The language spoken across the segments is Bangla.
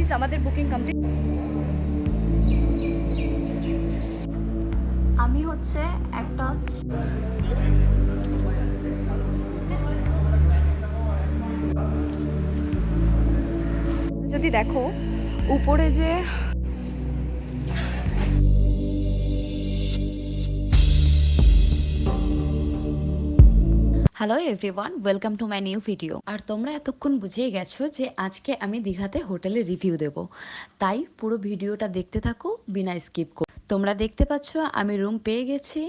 গাইজ আমাদের বুকিং কমপ্লিট। আমি হচ্ছে একটা যদি দেখো উপরে যে hello everyone, welcome to my new video. আর তোমরা এতক্ষণ বুঝেই গেছো যে আজকে আমি দীঘাতে হোটেলে রিভিউ দেব, তাই পুরো ভিডিওটা দেখতে থাকো বিনা স্কিপ করে। তোমরা দেখতে পাচ্ছ আমি রুম পেয়ে গেছি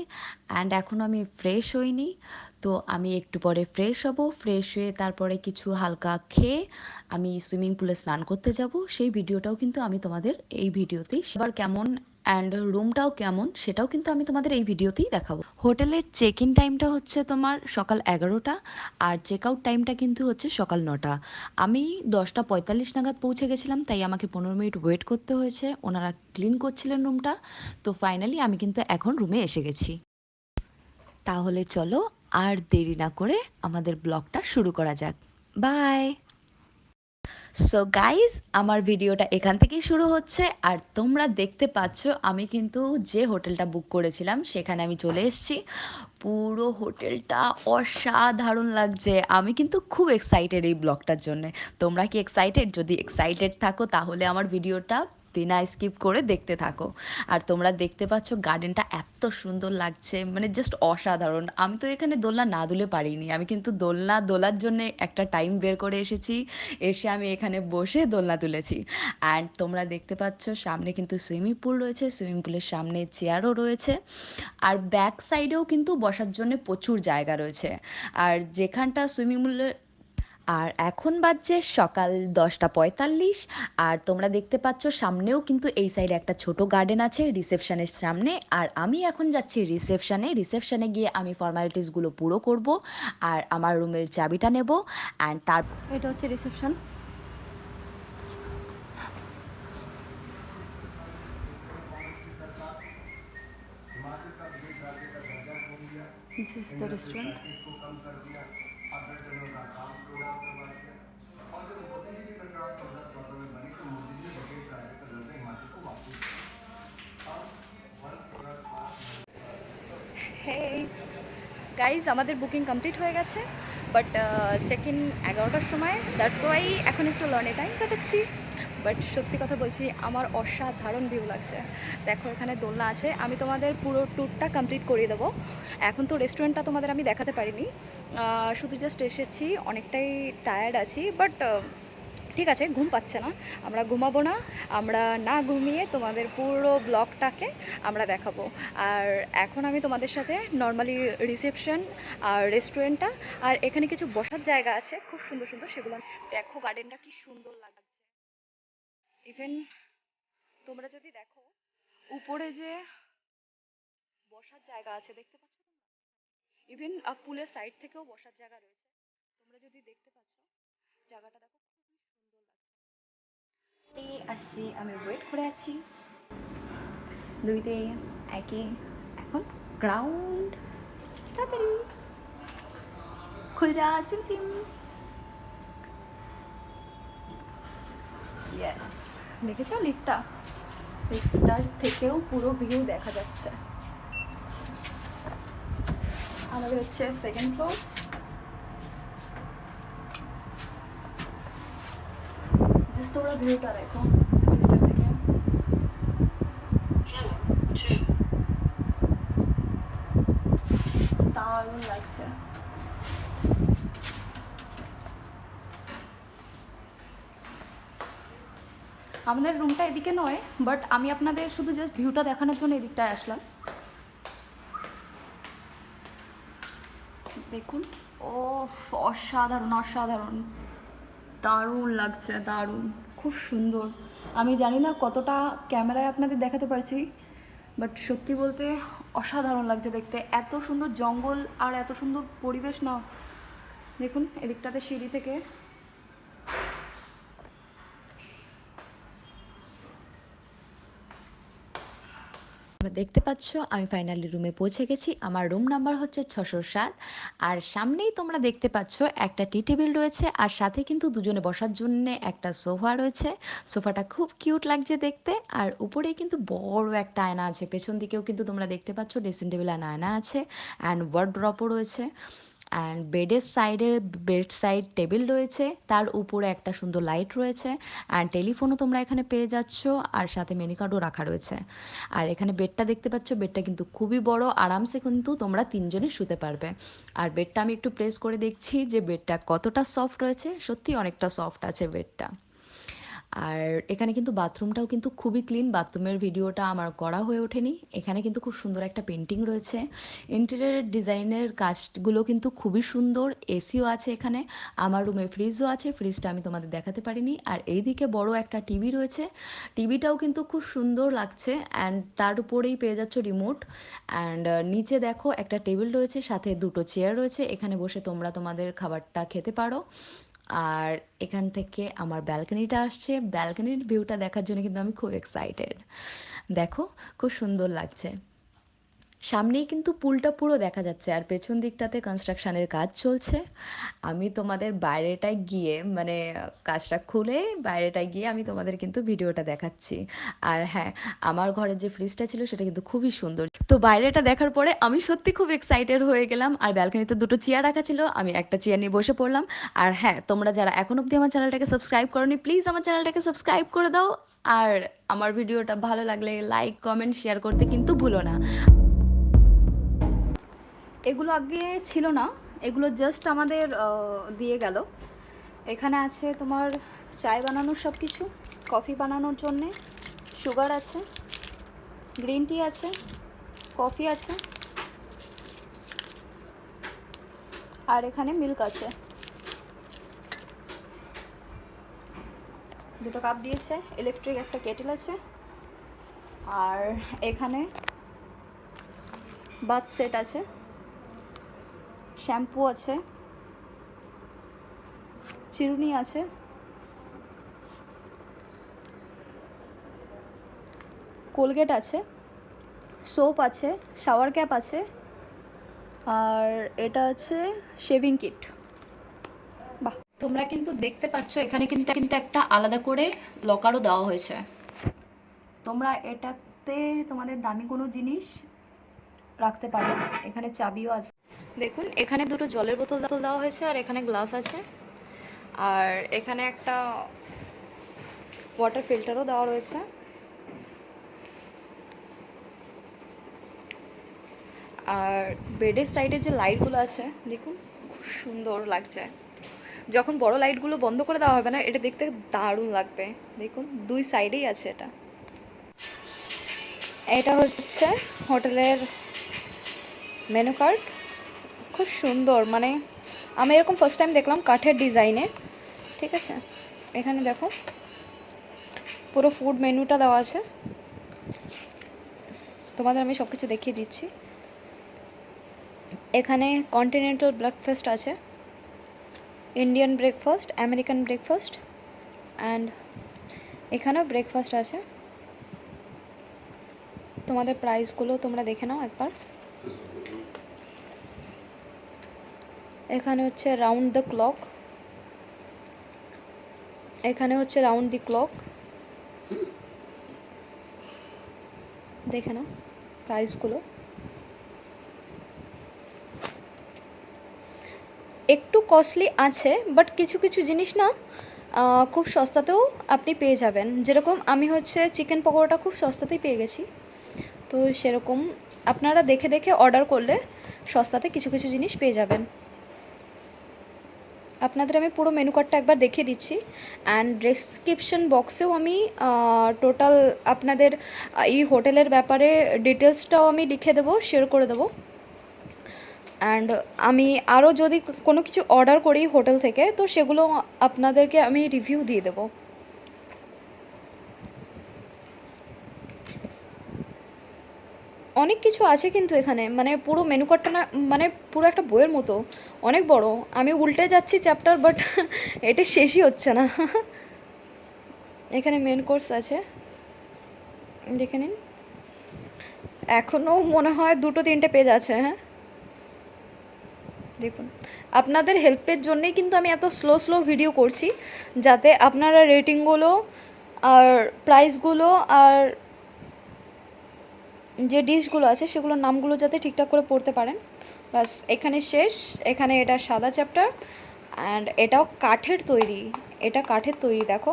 অ্যান্ড এখন আমি ফ্রেশ হইনি, তো আমি একটু পরে ফ্রেশ হব। ফ্রেশ হয়ে তারপরে কিছু হালকা খেয়ে আমি সুইমিং পুলে স্নান করতে যাব। সেই ভিডিওটাও কিন্তু আমি তোমাদের এই ভিডিওতেই, এবার কেমন অ্যান্ড রুমটাও কেমন সেটাও কিন্তু আমি তোমাদের এই ভিডিওতেই দেখাবো। হোটেলের চেক ইন টাইমটা হচ্ছে তোমার সকাল 11টা আর চেক আউট টাইমটা কিন্তু হচ্ছে সকাল 9টা। আমি 10টা 45 নাগাদ পৌঁছে গেছিলাম, তাই আমাকে 15 মিনিট ওয়েট করতে হয়েছে, ওনারা ক্লিন করছিলেন রুমটা। তো ফাইনালি আমি কিন্তু এখন রুমে এসে গেছি। তাহলে চলো আর দেরি না করে আমাদের ব্লগটা শুরু করা যাক। বাই। সো গাইজ আমার ভিডিওটা এখান থেকেই শুরু হচ্ছে। আর তোমরা দেখতে পাচ্ছ আমি কিন্তু যে হোটেলটা বুক করেছিলাম সেখানে আমি চলে এসেছি। পুরো হোটেলটা অসাধারণ লাগছে। আমি কিন্তু খুব এক্সাইটেড এই ব্লগটার জন্য। তোমরা কি এক্সাইটেড? যদি এক্সাইটেড থাকো তাহলে আমার ভিডিওটা বিনা স্কিপ করে দেখতে থাকো। আর তোমরা দেখতে পাচ্ছ গার্ডেনটা এত সুন্দর লাগছে, মানে জাস্ট অসাধারণ। আমি তো এখানে দোলনা না দুলে পারিনি, আমি কিন্তু দোলনা দোলার জন্য একটা টাইম বের করে এসেছি। এসে আমি এখানে বসে দোলনা তুলেছি। অ্যান্ড তোমরা দেখতে পাচ্ছ সামনে কিন্তু সুইমিং পুল রয়েছে, সুইমিং পুলের সামনে চেয়ারও রয়েছে। আর ব্যাক সাইডেও কিন্তু বসার জন্য প্রচুর জায়গা রয়েছে। আর যেখানটা সুইমিং পুলের, আর এখন বাজছে সকাল 10টা 45। আর তোমরা দেখতে পাচ্ছ সামনেও কিন্তু এই সাইডে একটা ছোট গার্ডেন আছে রিসেপশনের সামনে। আর আমি এখন যাচ্ছি রিসেপশনে গিয়ে আমি ফর্মালিটিসগুলো পুরো করব আর আমার রুমের চাবিটা নেব। অ্যান্ড তার এটা হচ্ছে reception. This is the restaurant. Hey guys আমাদের বুকিং কমপ্লিট হয়ে গেছে, বাট চেক ইন 11টার সময়, দ্যাটস ওয়াই এখন একটু লনে টাইম কাটাচ্ছি। বাট সত্যি কথা বলছি আমার অসাধারণ ভিউ লাগছে। দেখো এখানে দোলনা আছে, আমি তোমাদের পুরো ট্যুরটা কমপ্লিট করিয়ে দেবো। এখন তো রেস্টুরেন্টটা তোমাদের আমি দেখাতে পারিনি, শুধু জাস্ট এসেছি, অনেকটাই টায়ার্ড আছি। বাট ঠিক আছে, ঘুম পাচ্ছে না, আমরা ঘুমাবো না। আমরা না ঘুমিয়ে তোমাদের পুরো ব্লগটাকে আমরা দেখাবো। আর এখন আমি তোমাদের সাথে নর্মালি রিসেপশন আর রেস্টুরেন্টটা আর এখানে কিছু বসার জায়গা আছে খুব সুন্দর সুন্দর, সেগুলো দেখো। গার্ডেনটা কি সুন্দর লাগছে। ইভেন তোমরা যদি দেখো উপরে যে বসার জায়গা আছে দেখতে পাচ্ছ তোমরা, ইভেন পুলের সাইড থেকেও বসার জায়গা রয়েছে। তোমরা যদি দেখতে পাচ্ছ জায়গাটা দেখো, খুবই সুন্দর লাগছে। আসছি, আমি ওয়েট করে আছি। দুইতে একই, এখন গ্রাউন্ড, তাড়াতাড়ি খুল যা সিম সিম। ইয়েস, দেখেছো লিফটটার থেকেও পুরো ভিউ দেখা যাচ্ছে। আমাদের হচ্ছে সেকেন্ড ফ্লোর। জাস্ট তোমরা ভিউটা দেখো লিফটের থেকে, দারুণ লাগছে। আমাদের রুমটা এদিকে নয়, বাট আমি আপনাদের শুধু জাস্ট ভিউটা দেখানোর জন্য এদিকটায় আসলাম। দেখুন, ও অসাধারণ অসাধারণ, দারুণ লাগছে, দারুণ, খুব সুন্দর। আমি জানি না কতটা ক্যামেরায় আপনাদের দেখাতে পারছি, বাট সত্যি বলতে অসাধারণ লাগছে দেখতে। এত সুন্দর জঙ্গল আর এত সুন্দর পরিবেশ না। দেখুন এদিকটাতে সিঁড়ি থেকে তোমরা দেখতে পাচ্ছ আমি ফাইনালি রুমে পৌঁছে গেছি। আমার রুম নাম্বার হচ্ছে 607। আর সামনেই তোমরা দেখতে পাচ্ছ একটা টি টেবিল রয়েছে, আর সাথে কিন্তু দুজনে বসার জন্য একটা সোফা রয়েছে। সোফাটা খুব কিউট লাগছে দেখতে। আর উপরেই কিন্তু বড় একটা আয়না আছে, পেছন দিকেও কিন্তু তোমরা দেখতে পাচ্ছ ড্রেসিং টেবিল আর আয়না আছে, অ্যান্ড ওয়ার্ড্রপও রয়েছে। অ্যান্ড বেডের সাইডে বেড সাইড টেবিল রয়েছে, তার উপরে একটা সুন্দর লাইট রয়েছে, অ্যান্ড টেলিফোনও তোমরা এখানে পেয়ে যাচ্ছ, আর সাথে মেনু কার্ডও রাখা রয়েছে। আর এখানে বেডটা দেখতে পাচ্ছ, বেডটা কিন্তু খুবই বড়, আরামসে কিন্তু তোমরা তিনজনে শুতে পারবে। আর বেডটা আমি একটু প্রেস করে দেখছি যে বেডটা কতটা সফট রয়েছে, সত্যি অনেকটা সফট আছে বেডটা। আর এখানে কিন্তু বাথরুমটাও কিন্তু খুবই ক্লিন, বাথরুমের ভিডিওটা আমার করা হয়ে ওঠেনি। এখানে কিন্তু খুব সুন্দর একটা পেন্টিং রয়েছে, ইন্টেরিয়র ডিজাইনের কাজগুলো কিন্তু খুবই সুন্দর। এসিও আছে এখানে, আমার রুমে ফ্রিজও আছে, ফ্রিজটা আমি তোমাদের দেখাতে পারিনি। আর এইদিকে বড় একটা টিভি রয়েছে, টিভিটাও কিন্তু খুব সুন্দর লাগছে, অ্যান্ড তার উপরেই পেয়ে যাচ্ছ রিমোট। অ্যান্ড নিচে দেখো একটা টেবিল রয়েছে, সাথে দুটো চেয়ার রয়েছে, এখানে বসে তোমরা তোমাদের খাবারটা খেতে পারো। আর এখান থেকে আমার ব্যালকনিটা আসছে, ব্যালকনির ভিউটা দেখার জন্য কিন্তু আমি খুব এক্সাইটেড। দেখো খুব সুন্দর লাগছে, সামনেই কিন্তু পুলটা পুরো দেখা যাচ্ছে, আর পেছন দিকটাতে কনস্ট্রাকশনের কাজ চলছে। আমি তোমাদের বাইরেটায় গিয়ে মানে কাজটা খুলে বাইরেটায় গিয়ে আমি তোমাদের কিন্তু ভিডিওটা দেখাচ্ছি। আর হ্যাঁ, আমার ঘরের যে ফ্রিজটা ছিল সেটা কিন্তু খুবই সুন্দর। তো বাইরেটা দেখার পরে আমি সত্যি খুব এক্সাইটেড হয়ে গেলাম। আর ব্যালকনিতে দুটো চেয়ার রাখা ছিল, আমি একটা চেয়ার নিয়ে বসে পড়লাম। আর হ্যাঁ, তোমরা যারা এখন অবধি আমার চ্যানেলটাকে সাবস্ক্রাইব করোনি, প্লিজ আমার চ্যানেলটাকে সাবস্ক্রাইব করে দাও। আর আমার ভিডিওটা ভালো লাগলে লাইক কমেন্ট শেয়ার করতে কিন্তু ভুলো না। এগুলো আগে ছিল না, এগুলো জাস্ট আমাদের দিয়ে গেল। এখানে আছে তোমার চায় বানানোর সব কিছু, কফি বানানোর জন্যে সুগার আছে, গ্রিন টি আছে, কফি আছে, আর এখানে মিল্ক আছে। দুটো কাপ দিয়েছে, ইলেকট্রিক একটা কেটেল আছে, আর এখানে বাথ সেট আছে, শ্যাম্পু আছে, চিরুনি আছে, কোলগেট আছে, সোপ আছে, শাওয়ার ক্যাপ আছে, আর এটা আছে শেভিং কিট। বাহ, তোমরা কিন্তু দেখতে পাচ্ছ এখানে কিন্তু একটা আলাদা করে লকারও দেওয়া হয়েছে। তোমরা এটাতে তোমাদের দামি কোনো জিনিস রাখতে পারো। এখানে চাবিও আছে, দেখুন এখানে দুটো জলের বোতল দেওয়া হয়েছে, আর এখানে গ্লাস আছে, আর এখানে একটা ওয়াটার ফিল্টারও দেওয়া রয়েছে। আর বেডের সাইডে যে লাইটগুলো আছে দেখুন, খুব সুন্দর লাগছে। যখন বড় লাইটগুলো বন্ধ করে দেওয়া হবে না, এটা দেখতে দারুণ লাগবে। দেখুন দুই সাইডেই আছে এটা। এটা হচ্ছে হোটেলের মেনু কার্ড, খুব সুন্দর, মানে আমি এরকম ফার্স্ট টাইম দেখলাম কাঠের ডিজাইনে। ঠিক আছে, এখানে দেখো পুরো ফুড মেনুটা দেওয়া আছে, তোমাদের আমি সব কিছু দেখিয়ে দিচ্ছি। এখানে কন্টিনেন্টাল ব্রেকফাস্ট আছে, Indian breakfast, American breakfast, and এখানেও ব্রেকফাস্ট আছে। তোমাদের প্রাইসগুলো তোমরা দেখে নাও একবার। এখানে হচ্ছে রাউন্ড দ্য ক্লক, এখানে হচ্ছে রাউন্ড দি ক্লক, দেখে নাও প্রাইসগুলো। একটু কস্টলি আছে, বাট কিছু কিছু জিনিস না খুব সস্তাতেও আপনি পেয়ে যাবেন। যেরকম আমি হচ্ছে চিকেন পকোড়াটা খুব সস্তাতেই পেয়ে গেছি, তো সেরকম আপনারা দেখে দেখে অর্ডার করলে সস্তাতে কিছু কিছু জিনিস পেয়ে যাবেন। আপনাদের আমি পুরো মেনু কার্ডটা একবার দেখিয়ে দিচ্ছি, অ্যান্ড ডেসক্রিপশন বক্সেও আমি টোটাল আপনাদের এই হোটেলের ব্যাপারে ডিটেলসটাও আমি লিখে দেবো, শেয়ার করে দেবো। অ্যান্ড আমি আরও যদি কোনো কিছু অর্ডার করি হোটেল থেকে, তো সেগুলো আপনাদেরকে আমি রিভিউ দিয়ে দেবো। অনেক কিছু আছে কিন্তু এখানে, মানে পুরো মেনু কার্ডটা না মানে পুরো একটা বইয়ের মতো, অনেক বড়। আমি উল্টে যাচ্ছি চ্যাপ্টার, বাট এটা শেষই হচ্ছে না। এখানে মেন কোর্স আছে, দেখে নিন। এখনও মনে হয় 2-3টে পেজ আছে। হ্যাঁ দেখুন, আপনাদের হেল্পের জন্যেই কিন্তু আমি এত স্লো ভিডিও করছি, যাতে আপনারা রেটিংগুলো আর প্রাইসগুলো আর যে ডিশগুলো আছে সেগুলোর নামগুলো যাতে ঠিকঠাক করে পড়তে পারেন। বাস এখানে শেষ। এখানে এটা সাদা চ্যাপ্টার, অ্যান্ড এটাও কাঠের তৈরি। এটা কাঠের তৈরি, দেখো।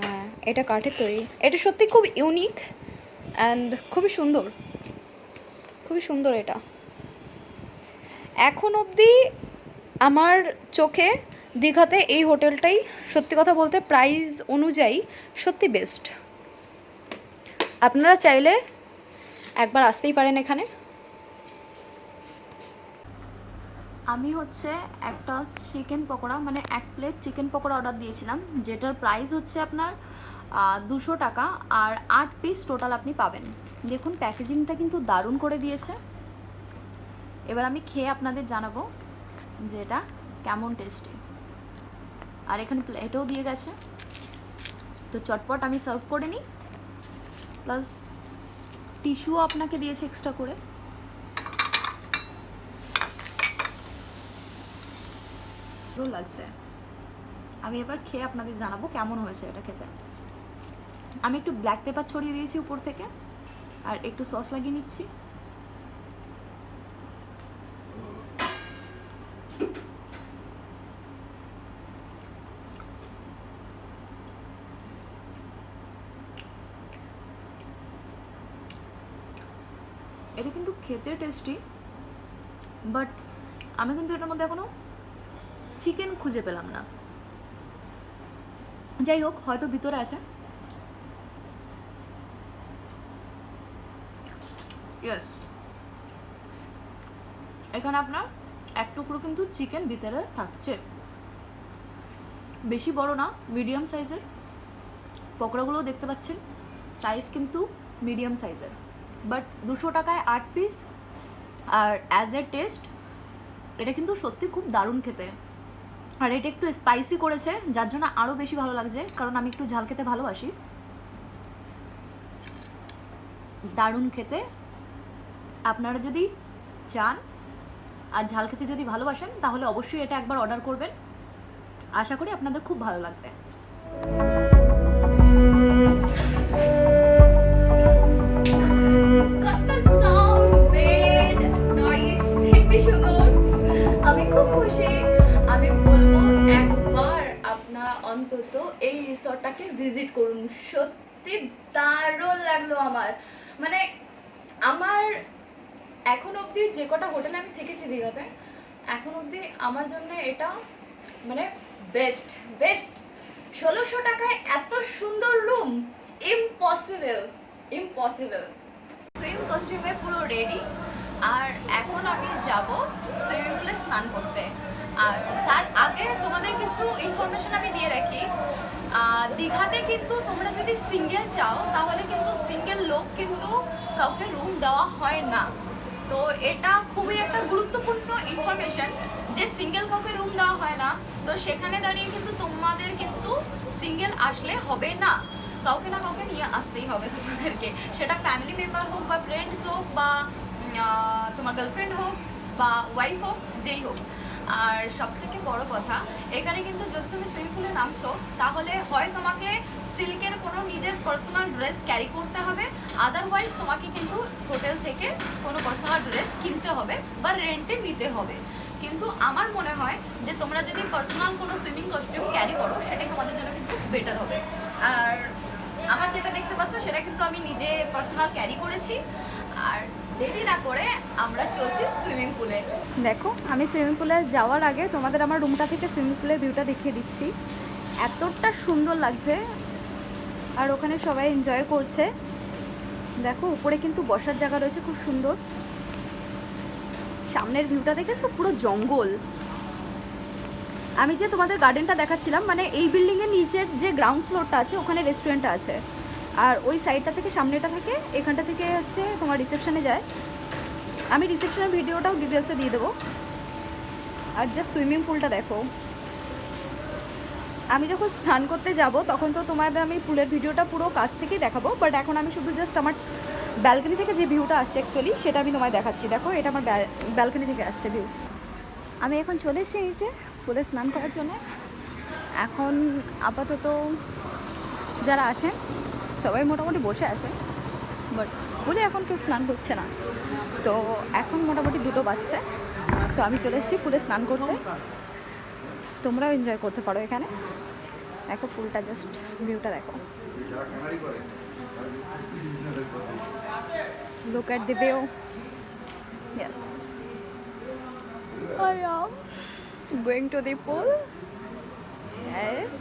হ্যাঁ, এটা কাঠের তৈরি। এটা সত্যি খুব ইউনিক অ্যান্ড খুবই সুন্দর, খুবই সুন্দর। এটা এখন অবধি আমার চোখে দীঘাতে এই হোটেলটাই সত্যি কথা বলতে প্রাইস অনুযায়ী সত্যি বেস্ট। আপনারা চাইলে একবার আসতেই পারেন এখানে। আমি হচ্ছে একটা চিকেন পকোড়া মানে 1 প্লেট চিকেন পকোড়া অর্ডার দিয়েছিলাম, যেটার প্রাইস হচ্ছে আপনার 200 টাকা, আর 8 পিস টোটাল আপনি পাবেন। দেখুন প্যাকেজিংটা কিন্তু দারুণ করে দিয়েছে। এবার আমি খেয়ে আপনাদের জানাবো যে এটা কেমন টেস্টি। আর এখানে প্লেটও দিয়ে গেছে, তো চটপট আমি সার্ভ করে নিই। প্লাস টিস্যুও আপনাকে দিয়েছে এক্সট্রা করে। ভালো লাগছে। আমি এবার খেয়ে আপনাদের জানাবো কেমন হয়েছে এটা খেতে। আমি একটু ব্ল্যাক পেপার ছড়িয়ে দিয়েছি উপর থেকে, আর একটু সস লাগিয়ে নিচ্ছি। এটা কিন্তু খেতে টেস্টি, বাট আমি কিন্তু এটার মধ্যে এখনো চিকেন খুঁজে পেলাম না। যাই হোক, হয়তো ভিতরে আছে। ইয়েস, এখানে আপনার এক টুকরো কিন্তু চিকেন ভিতরে থাকছে। বেশি বড় না, মিডিয়াম সাইজের। পকোড়াগুলোও দেখতে পাচ্ছেন, সাইজ কিন্তু মিডিয়াম সাইজের। বাট 200 টাকায় 8 পিস, আর অ্যাজ এ টেস্ট এটা কিন্তু সত্যি খুব দারুণ খেতে। আর এটা একটু স্পাইসি করেছে, যার জন্য আরও বেশি ভালো লাগছে, কারণ আমি একটু ঝাল খেতে ভালোবাসি। দারুণ খেতে। আপনারা যদি চান আর ঝাল খেতে যদি ভালোবাসেন, তাহলে অবশ্যই এটা একবার অর্ডার করবেন। আশা করি আপনাদের খুব ভালো লাগবে। আমি খুব খুশি। আমি বলবো একবার আপনারা অন্তত এই রিসর্টটাকে ভিজিট করুন। সত্যি দারুণ লাগলো আমার। মানে আমার এখন অবধি যে কটা হোটেলে আমি থেকেছি দীঘাতে, এখন অবধি আমার জন্য এটা মানে বেস্ট বেস্ট। 1600 টাকায় এত সুন্দর রুম, ইম্পসিবল ইম্পসিবল। সুইম কস্টিউমে পুরো রেডি, আর এখন আমি যাব সুইমিং পুলে স্নান করতে। আর তার আগে তোমাদের কিছু ইনফরমেশন আমি দিয়ে রাখি। দীঘাতে কিন্তু তোমরা যদি সিঙ্গেল চাও, তাহলে কিন্তু সিঙ্গেল লোক কিন্তু কাউকে রুম দেওয়া হয় না। তো এটা খুবই একটা গুরুত্বপূর্ণ ইনফরমেশন যে সিঙ্গেল কাউকে রুম দেওয়া হয় না। তো সেখানে দাঁড়িয়ে কিন্তু তোমাদের কিন্তু সিঙ্গেল আসলে হবে না, কাউকে না কাউকে নিয়ে আসতেই হবে তোমাদেরকে। সেটা ফ্যামিলি মেম্বার হোক, বা ফ্রেন্ডস হোক, বা তোমার গার্লফ্রেন্ড হোক, বা ওয়াইফ হোক, যেই হোক। আর সব থেকে বড় কথা, এখানে কিন্তু যদি তুমি সুইমিং পুলে নামছো, তাহলে হয় তোমাকে সিল্কের কোনো নিজের পার্সোনাল ড্রেস ক্যারি করতে হবে, আদারওয়াইজ তোমাকে কিন্তু হোটেল থেকে কোনো পার্সোনাল ড্রেস কিনতে হবে বা রেন্টে নিতে হবে। কিন্তু আমার মনে হয় যে তোমরা যদি পার্সোনাল কোনো সুইমিং কস্টিউম ক্যারি করো, সেটাই তোমাদের জন্য কিন্তু বেটার হবে। আর আমার যেটা দেখতে পাচ্ছ, সেটা কিন্তু আমি নিজে পার্সোনাল ক্যারি করেছি। আর দেরি না করে আমরা চলছি সুইমিং পুলে। দেখো, আমি সুইমিং পুলে যাওয়ার আগে তোমাদের আমার রুমটা থেকে সুইমিং পুলের ভিউটা দেখিয়ে দিচ্ছি। এতটা সুন্দর লাগছে, আর ওখানে সবাই এনজয় করছে। দেখো, উপরে কিন্তু বসার জায়গা রয়েছে খুব সুন্দর। সামনের ভিউটা দেখেছো, পুরো জঙ্গল। আমি যে তোমাদের গার্ডেনটা দেখাচ্ছিলাম, মানে এই বিল্ডিংয়ের নিচের যে গ্রাউন্ড ফ্লোরটা আছে, ওখানে রেস্টুরেন্টটা আছে। আর ওই সাইডটা থেকে সামনেটা থেকে এখানটা থেকে হচ্ছে তোমার রিসেপশনে যায়। আমি রিসেপশনের ভিডিওটাও ডিটেলসে দিয়ে দেবো। আর জাস্ট সুইমিং পুলটা দেখো। আমি যখন স্নান করতে যাব, তখন তো তোমাদের আমি পুলের ভিডিওটা পুরো কাছ থেকেই দেখাবো, বাট এখন আমি শুধু জাস্ট আমার ব্যালকনি থেকে যে ভিউটা আসছে অ্যাকচুয়ালি সেটা আমি তোমায় দেখাচ্ছি। দেখো এটা আমার ব্যালকনি থেকে আসছে ভিউ। আমি এখন চলে এসেছি নিচে পুলে স্নান করার জন্য। এখন আপাতত যারা আছেন সবাই মোটামুটি বসে আছে, বাট পুলে এখন কেউ স্নান করছে না। তো এখন মোটামুটি 2টো বাজছে, তো আমি চলে এসেছি পুলে স্নান করতে। তোমরাও এনজয় করতে পারো এখানে। দেখো পুলটা, জাস্ট ভিউটা দেখো। Look at the view. Yes. I am going to the pool. Yes.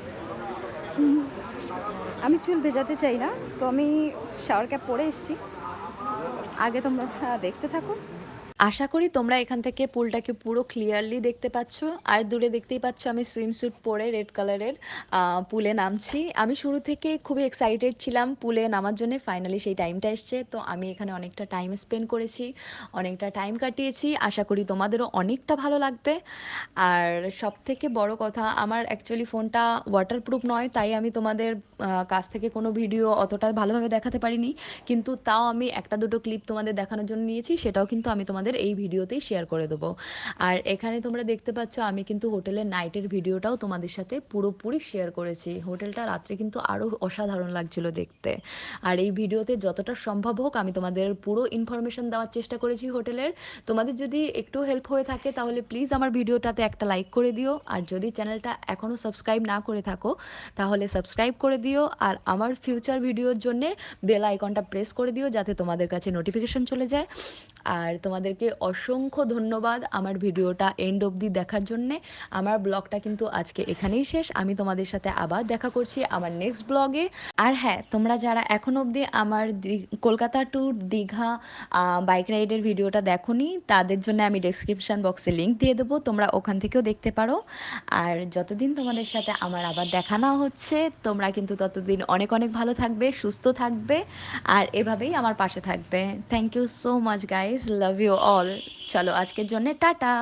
আমি চুল ভেজাতে চাই না, তো আমি শাওয়ার ক্যাপ পরে এসেছি। আগে তোমরা দেখতে থাকো। আশা করি তোমরা এখান থেকে পুলটাকে পুরো ক্লিয়ারলি দেখতে পাচ্ছ। আর দূরে দেখতেই পাচ্ছ আমি সুইমস্যুট পরে রেড কালারের পুলে নামছি। আমি শুরু থেকে খুবই এক্সাইটেড ছিলাম পুলে নামার জন্য। ফাইনালি সেই টাইমটা এসছে, তো আমি এখানে অনেকটা টাইম স্পেন্ড করেছি, অনেকটা টাইম কাটিয়েছি। আশা করি তোমাদেরও অনেকটা ভালো লাগবে। আর সবথেকে বড় কথা, আমার অ্যাকচুয়ালি ফোনটা ওয়াটারপ্রুফ নয়, তাই আমি তোমাদের কাছ থেকে কোনো ভিডিও অতটা ভালোভাবে দেখাতে পারিনি। কিন্তু তাও আমি একটা দুটো ক্লিপ তোমাদের দেখানোর জন্য নিয়েছি, সেটাও কিন্তু আমি তোমাদের এই ভিডিওতেই শেয়ার করে দেবো। আর এখানে তোমরা দেখতে পাচ্ছ আমি কিন্তু হোটেলের নাইটের ভিডিওটাও তোমাদের সাথে পুরোপুরি শেয়ার করেছি। হোটেলটা রাত্রে কিন্তু আরও অসাধারণ লাগছিল দেখতে। আর এই ভিডিওতে যতটা সম্ভব হোক আমি তোমাদের পুরো ইনফরমেশন দেওয়ার চেষ্টা করেছি হোটেলের। তোমাদের যদি একটু হেল্প হয়ে থাকে তাহলে প্লিজ আমার ভিডিওটাতে একটা লাইক করে দিও। আর যদি চ্যানেলটা এখনও সাবস্ক্রাইব না করে থাকো তাহলে সাবস্ক্রাইব করে দিও। আর আমার ফিউচার ভিডিওর জন্যে বেল আইকনটা প্রেস করে দিও যাতে তোমাদের কাছে নোটিফিকেশন চলে যায়। আর তোমাদেরকে অসংখ্য ধন্যবাদ আমার ভিডিওটা এন্ড অবধি দেখার জন্যে। আমার ব্লগটা কিন্তু আজকে এখানেই শেষ। আমি তোমাদের সাথে আবার দেখা করছি আমার নেক্সট ব্লগে। আর হ্যাঁ, তোমরা যারা এখন অবধি আমার কলকাতা টু দীঘা বাইক রাইডের ভিডিওটা দেখোনি তাদের জন্য আমি ডেসক্রিপশান বক্সে লিঙ্ক দিয়ে দেবো, তোমরা ওখান থেকেও দেখতে পারো। আর যতদিন তোমাদের সাথে আমার আবার দেখা না হচ্ছে তোমরা কিন্তু ততদিন অনেক অনেক ভালো থাকবে, সুস্থ থাকবে, আর এভাবেই আমার পাশে থাকবে। Thank you so much guys, love you all. চলো আজকের জন্য টাটা।